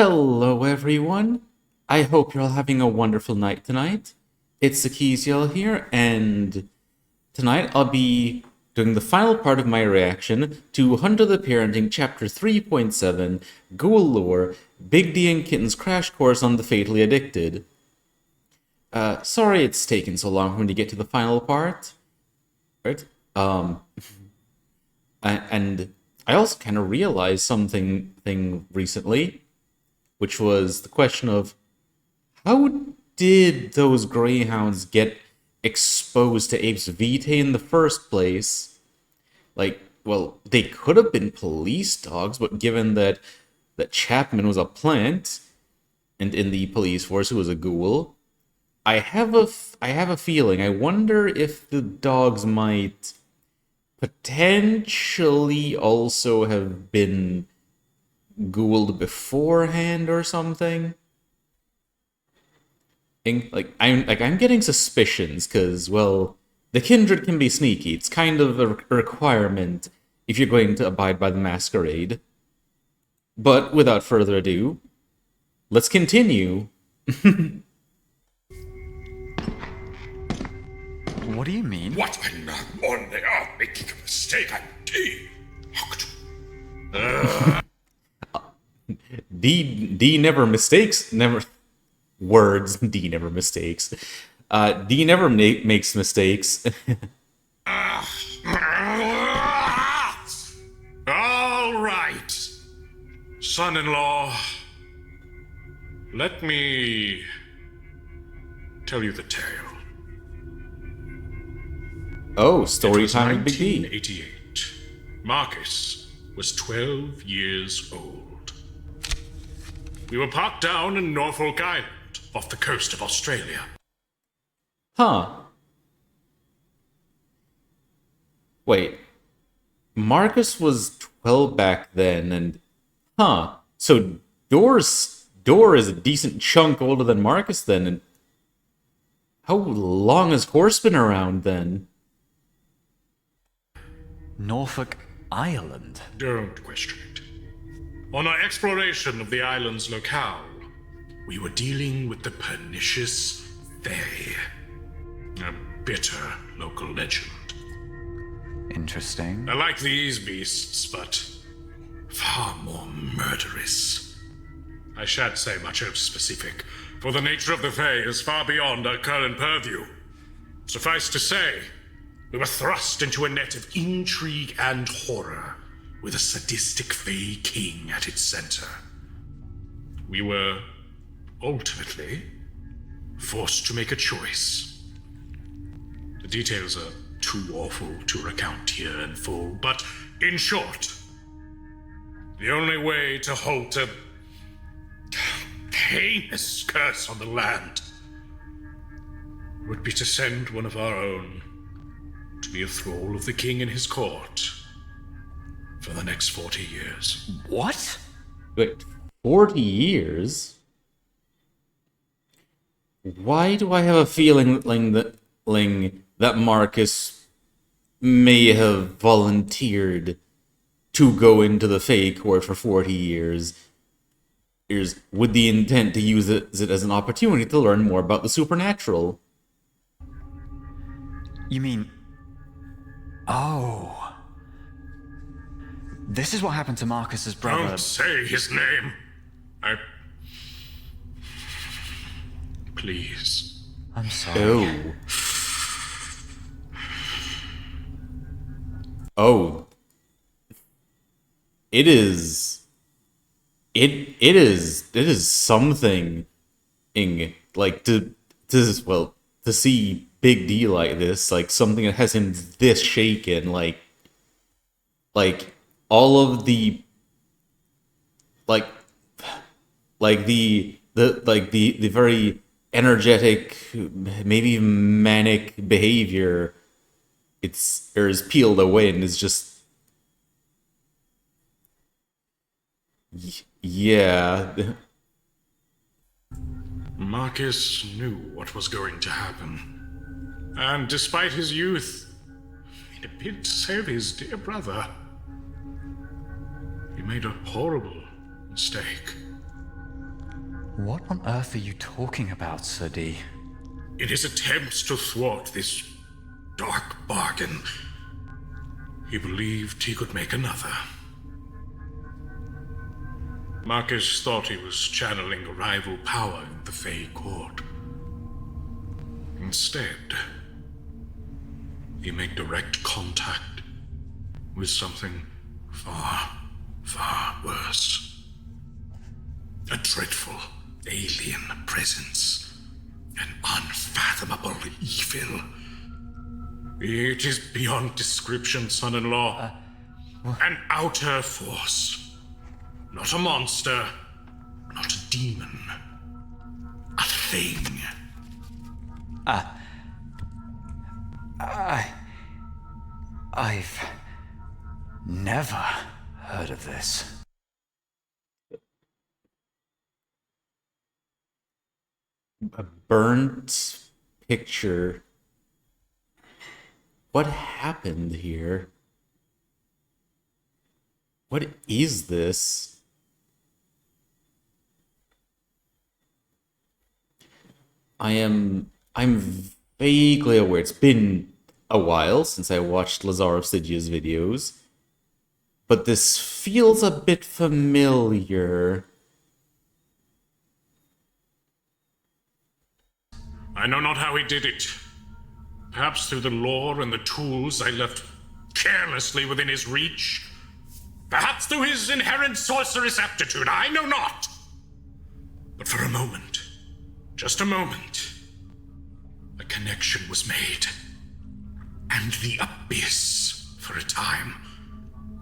Hello, everyone. I hope you're all having a wonderful night tonight. It's Akiziel here, and tonight I'll be doing the final part of my reaction to Hunt of the Parenting Chapter 3.7, Ghoul Lore, Big D and Kitten's Crash Course on the Fatally Addicted. Sorry it's taken so long for me to get to the final part. Right? And I also kind of realized something recently, which was the question of how did those greyhounds get exposed to apes vitae in the first place? Like, well, they could have been police dogs, but given that Chapman was a plant, and in the police force who was a ghoul, I have a feeling. I wonder if the dogs might potentially also have been ghouled beforehand or something. I'm getting suspicions because, well, the kindred can be sneaky. It's kind of a requirement if you're going to abide by the masquerade. But without further ado, let's continue. What do you mean? What? I'm not on. They are making a mistake. I'm D. D never mistakes. Never words. D never mistakes. D never makes mistakes. All right, son-in-law. Let me tell you the tale. Oh, story It was time with Big D. 1988. Marcus was 12 years old. We were parked down in Norfolk Island, off the coast of Australia. Huh. Wait. Marcus was 12 back then, and... Huh. So Dor is a decent chunk older than Marcus then, and... How long has Horse been around then? Norfolk Island? Don't question it. On our exploration of the island's locale, we were dealing with the pernicious Fae. A bitter local legend. Interesting. Like these beasts, but far more murderous. I shan't say much else specific, for the nature of the Fae is far beyond our current purview. Suffice to say, we were thrust into a net of intrigue and horror, with a sadistic Fae king at its center. We were, ultimately, forced to make a choice. The details are too awful to recount here in full, but in short, the only way to halt a heinous curse on the land would be to send one of our own to be a thrall of the king in his court for the next 40 years. What? Wait, 40 years? Why do I have a feeling that Marcus may have volunteered to go into the Fae court for 40 years with the intent to use it as an opportunity to learn more about the supernatural? You mean... Oh. This is what happened to Marcus's brother. Don't say his name. Please. I'm sorry. Oh. Oh. It is something like to see Big D like this, like something that has him this shaken, like all of the the very energetic, maybe manic behavior is peeled away and is just yeah. Marcus knew what was going to happen. And despite his youth, in a bid to save his dear brother, he made a horrible mistake. What on earth are you talking about, Sir D? In his attempts to thwart this dark bargain, he believed he could make another. Marcus thought he was channeling a rival power in the Fey court. Instead, he made direct contact with something far, far worse. A dreadful alien presence. An unfathomable evil. It is beyond description, son-in-law. An outer force. Not a monster. Not a demon. A thing. I've never heard of this. A burnt picture. What happened here? What is this? I'm vaguely aware. It's been a while since I watched Lazar Obsidia's videos, but this feels a bit familiar. I know not how he did it. Perhaps through the lore and the tools I left carelessly within his reach. Perhaps through his inherent sorcerous aptitude. I know not. But for a moment, just a moment, a connection was made. And the abyss, for a time,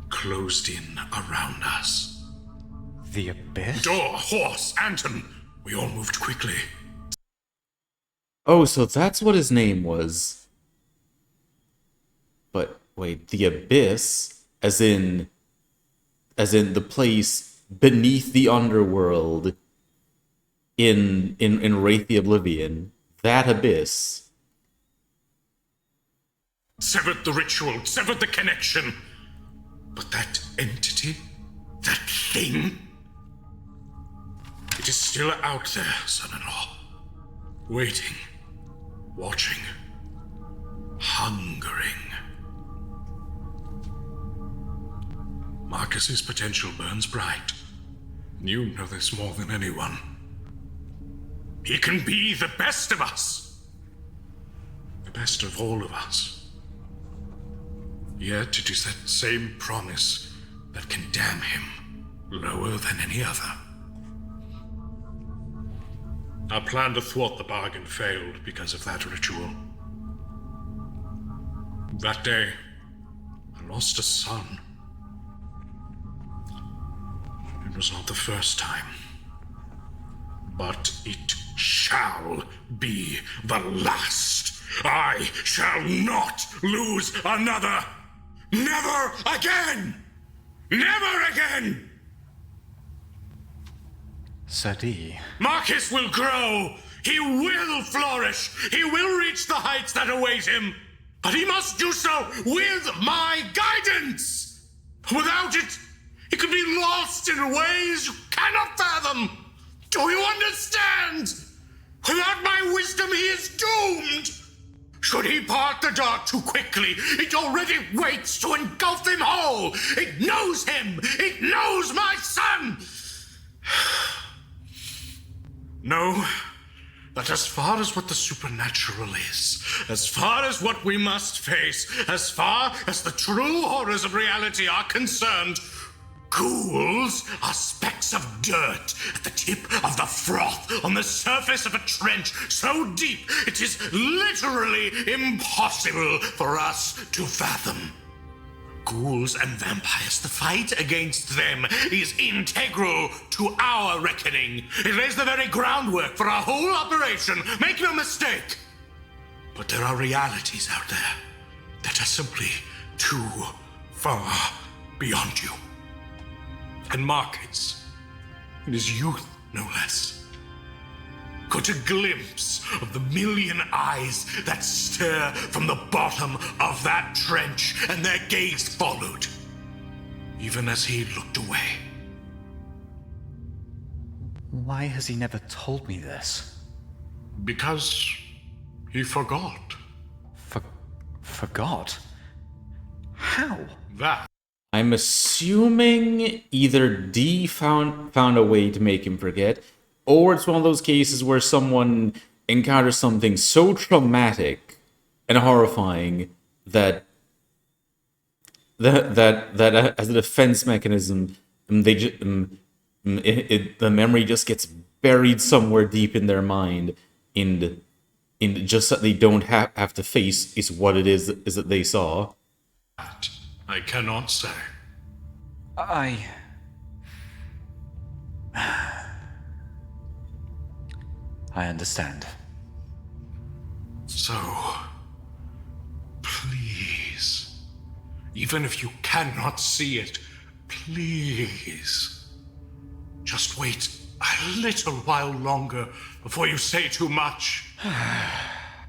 closed in around us. The Abyss? Door, horse, Anton. We all moved quickly. Oh, so that's what his name was. But wait, the Abyss, as in the place beneath the underworld in Wraith the Oblivion, that Abyss. Severed the ritual, severed the connection. But that entity, that thing, it is still out there, son-in-law. Waiting, watching, hungering. Marcus's potential burns bright. You know this more than anyone. He can be the best of us. The best of all of us. Yet it is that same promise that can damn him lower than any other. Our plan to thwart the bargain failed because of that ritual. That day, I lost a son. It was not the first time. But it shall be the last. I shall not lose another. Never again! Never again! Sir D. Marcus will grow. He will flourish. He will reach the heights that await him. But he must do so with my guidance. Without it, he could be lost in ways you cannot fathom. Do you understand? Without my wisdom, he is doomed. Should he part the dark too quickly, it already waits to engulf him whole. It knows him. It knows my son. No, but as far as what the supernatural is, as far as what we must face, as far as the true horrors of reality are concerned, ghouls are specks of dirt at the tip of the froth on the surface of a trench so deep it is literally impossible for us to fathom. Ghouls and vampires, the fight against them is integral to our reckoning. It lays the very groundwork for our whole operation. Make no mistake. But there are realities out there that are simply too far beyond you. And Marcus, in his youth, no less, caught a glimpse of the million eyes that stare from the bottom of that trench, and their gaze followed, even as he looked away. Why has he never told me this? Because he forgot. Forgot? How? That. I'm assuming either D found a way to make him forget, or it's one of those cases where someone encounters something so traumatic and horrifying that as a defense mechanism, the memory just gets buried somewhere deep in their mind, and just that they don't have to face is what it is that they saw. I cannot say. I understand. So, please, even if you cannot see it, please, just wait a little while longer before you say too much.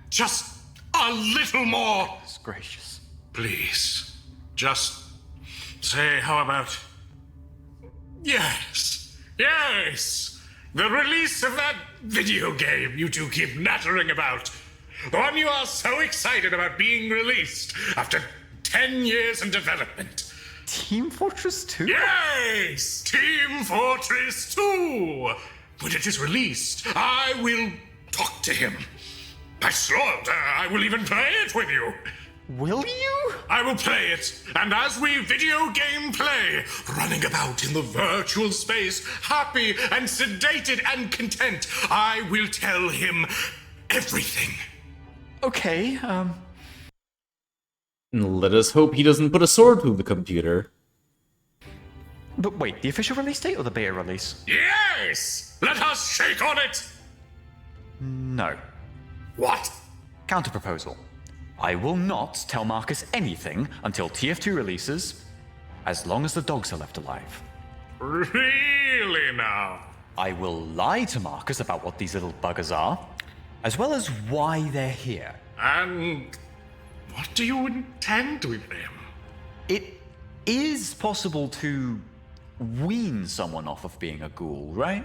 Just a little more. It's gracious. Please, just say, how about... Yes, yes! The release of that video game you two keep nattering about. The one you are so excited about being released after 10 years in development. Team Fortress 2? Yes! Team Fortress 2! When it is released, I will talk to him. I swore I will even play it with you. Will you? I will play it, and as we video game play, running about in the virtual space, happy and sedated and content, I will tell him everything. Okay, Let us hope he doesn't put a sword through the computer. But wait, the official release date or the beta release? Yes! Let us shake on it! No. What? Counterproposal. I will not tell Marcus anything until TF2 releases, as long as the dogs are left alive. Really now? I will lie to Marcus about what these little buggers are, as well as why they're here. And what do you intend with them? It is possible to wean someone off of being a ghoul, right?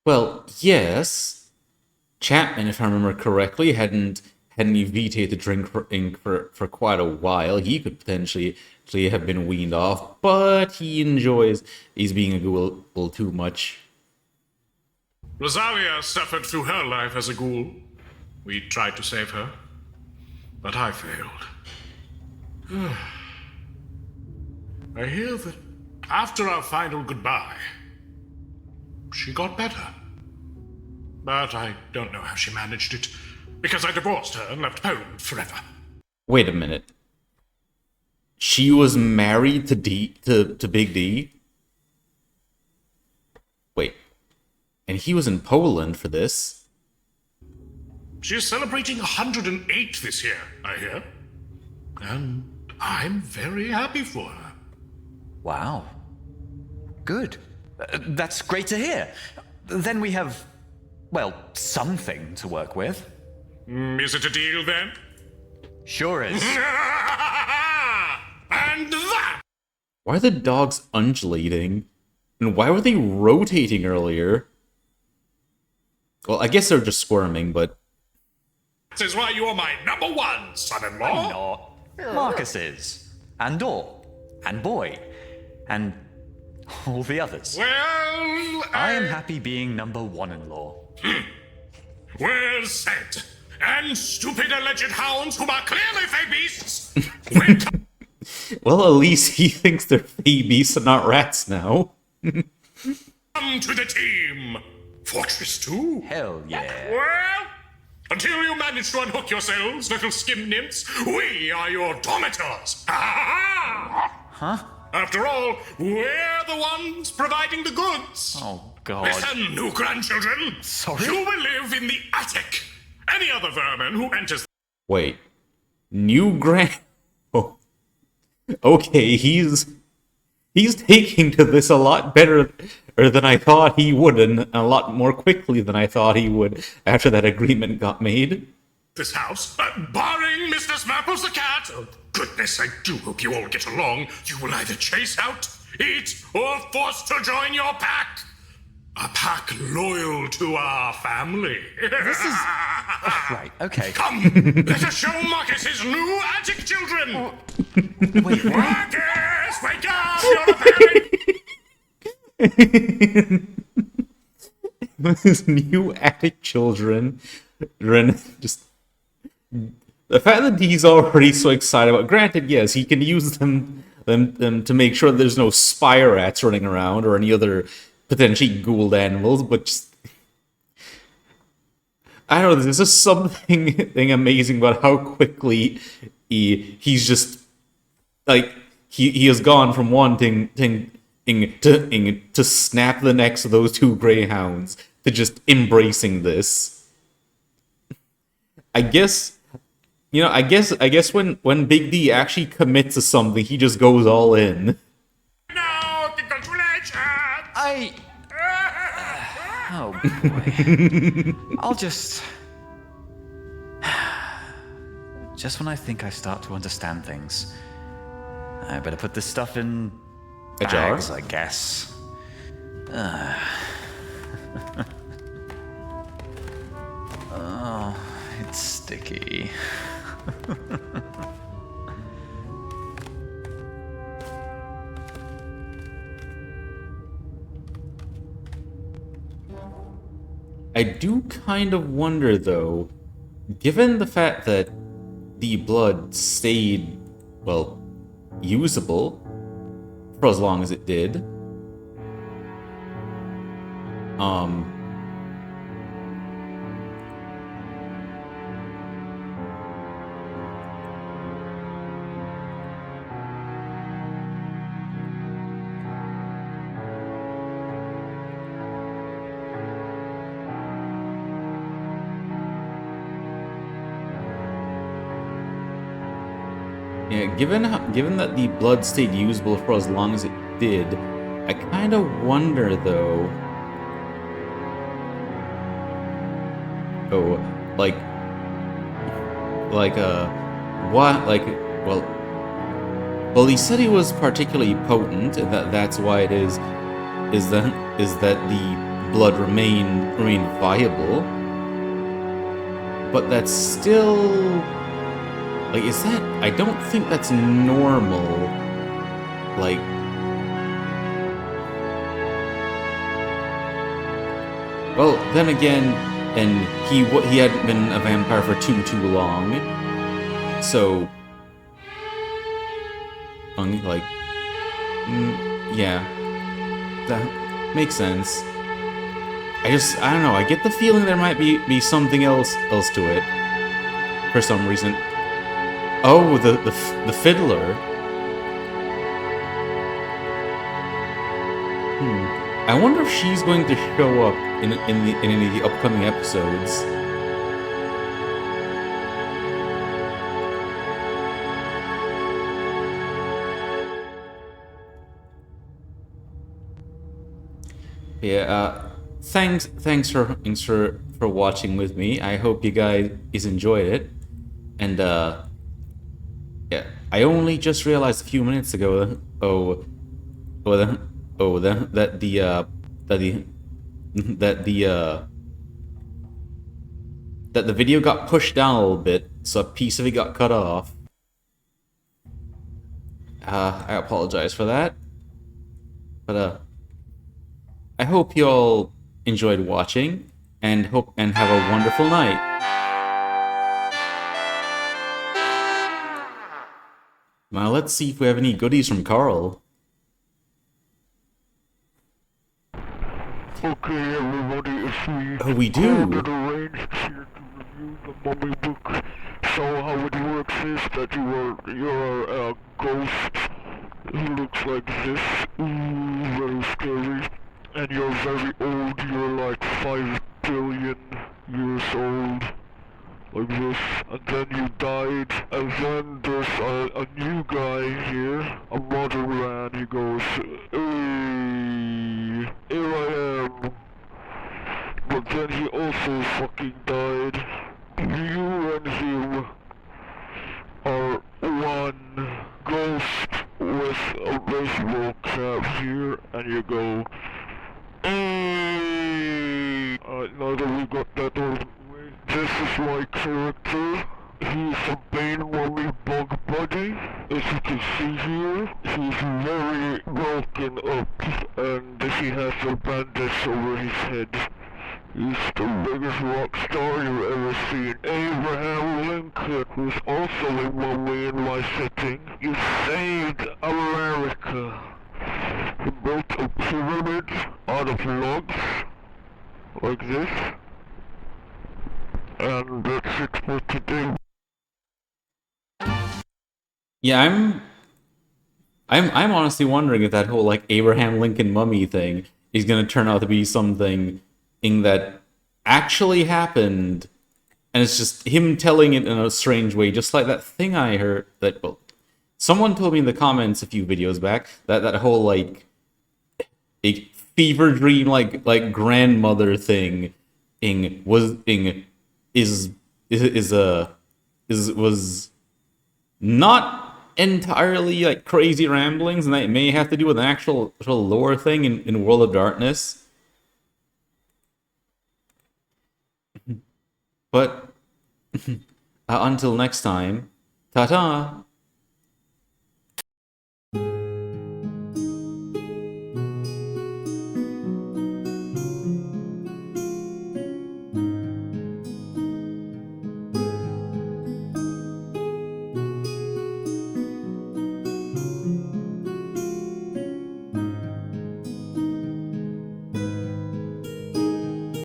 Well, yes. Chapman, if I remember correctly, hadn't he vetoed the drink for quite a while. He could potentially have been weaned off, but he's being a ghoul too much. Rosalia suffered through her life as a ghoul. We tried to save her, but I failed. I hear that after our final goodbye, she got better. But I don't know how she managed it, because I divorced her and left Poland forever. Wait a minute. She was married to Big D? Wait. And he was in Poland for this? She is celebrating 108 this year, I hear. And I'm very happy for her. Wow. Good. That's great to hear. Then we have, well, something to work with. Is it a deal then? Sure is. And that! Why are the dogs undulating? And why were they rotating earlier? Well, I guess they're just squirming, but... This is why you are my number one son-in-law. Not. Marcus is. And Dor. And Boy. And all the others. Well, I am happy being number one-in-law. Well said. And stupid alleged hounds whom are clearly fey beasts will Well, at least he thinks they're fey beasts and not rats now. come to the team. Fortress 2? Hell yeah. Well, until you manage to unhook yourselves, little skim nymphs, we are your dormitors. Huh? After all, we're the ones providing the goods. Oh, God. Listen, new grandchildren. Sorry? You will live in the attic. Any other vermin who enters... Wait. New grand... Oh. Okay, he's taking to this a lot better than I thought he would, and a lot more quickly than I thought he would after that agreement got made. this house, barring Mr. Smapples the cat. Oh, goodness, I do hope you all get along. You will either chase out eat, or forced to join your pack. A pack loyal to our family. This is... right, okay. Come, let us show Marcus his new attic children. Wait, what? Marcus, wake up! You're a parent. His new attic children. Just the fact that he's already so excited about. Granted, yes, he can use them to make sure there's no spire rats running around or any other potentially ghouled animals. But just, I don't know. There's just something amazing about how quickly he's just like he has gone from wanting to snap the necks of those two greyhounds to just embracing this. I guess when Big D actually commits to something, he just goes all in. No, congratulations! Oh, boy. I'll just... Just when I think I start to understand things, I better put this stuff in... A jar? bags, I guess. Oh, it's sticky. I do kind of wonder, though, given the fact that the blood stayed, well, usable for as long as it did, yeah, given that the blood stayed usable for as long as it did, I kind of wonder, though. Oh, what? Well, he said he was particularly potent, and that's why it is that the blood remained viable. But that's still, like, is that? I don't think that's normal. Like, well, then again, and he hadn't been a vampire for too long, so, like, yeah, that makes sense. I don't know. I get the feeling there might be something else to it for some reason. Oh, the fiddler. I wonder if she's going to show up in any of the upcoming episodes. Yeah. Thanks for watching with me. I hope you guys enjoyed it. And yeah, I only just realized a few minutes ago. That the video got pushed down a little bit, so a piece of it got cut off. I apologize for that. But I hope you all enjoyed watching, and have a wonderful night. Now let's see if we have any goodies from Carl. Okay, everybody, if Oh, we do. did arrange here to review the Mummy book. So how it works is that you're a ghost who looks like this. Ooh, very scary. And you're very old. You're like 5 billion years old. Like this. And then you died. And then there's a new guy here. A modern man. He goes, hey, here I am. But then he also fucking died. You and him are one ghost with a baseball cap here, and you go, hey! Now that we got that out of the way, this is my character. He's a Bane Mummy Bug Buddy. As you can see here, he's very broken up, and he has a bandage over his head. He's the biggest rock star you've ever seen. Abraham Lincoln, who's also a mummy in my setting. He saved America. He built a pyramid out of logs, like this. And that's it for today. Yeah, I'm honestly wondering if that whole like Abraham Lincoln mummy thing is gonna turn out to be something that actually happened, and it's just him telling it in a strange way, just like that thing I heard that, well, someone told me in the comments a few videos back that whole like a fever dream like grandmother thing was not entirely like crazy ramblings, and that may have to do with an actual lore thing in World of Darkness. But until next time, ta-ta!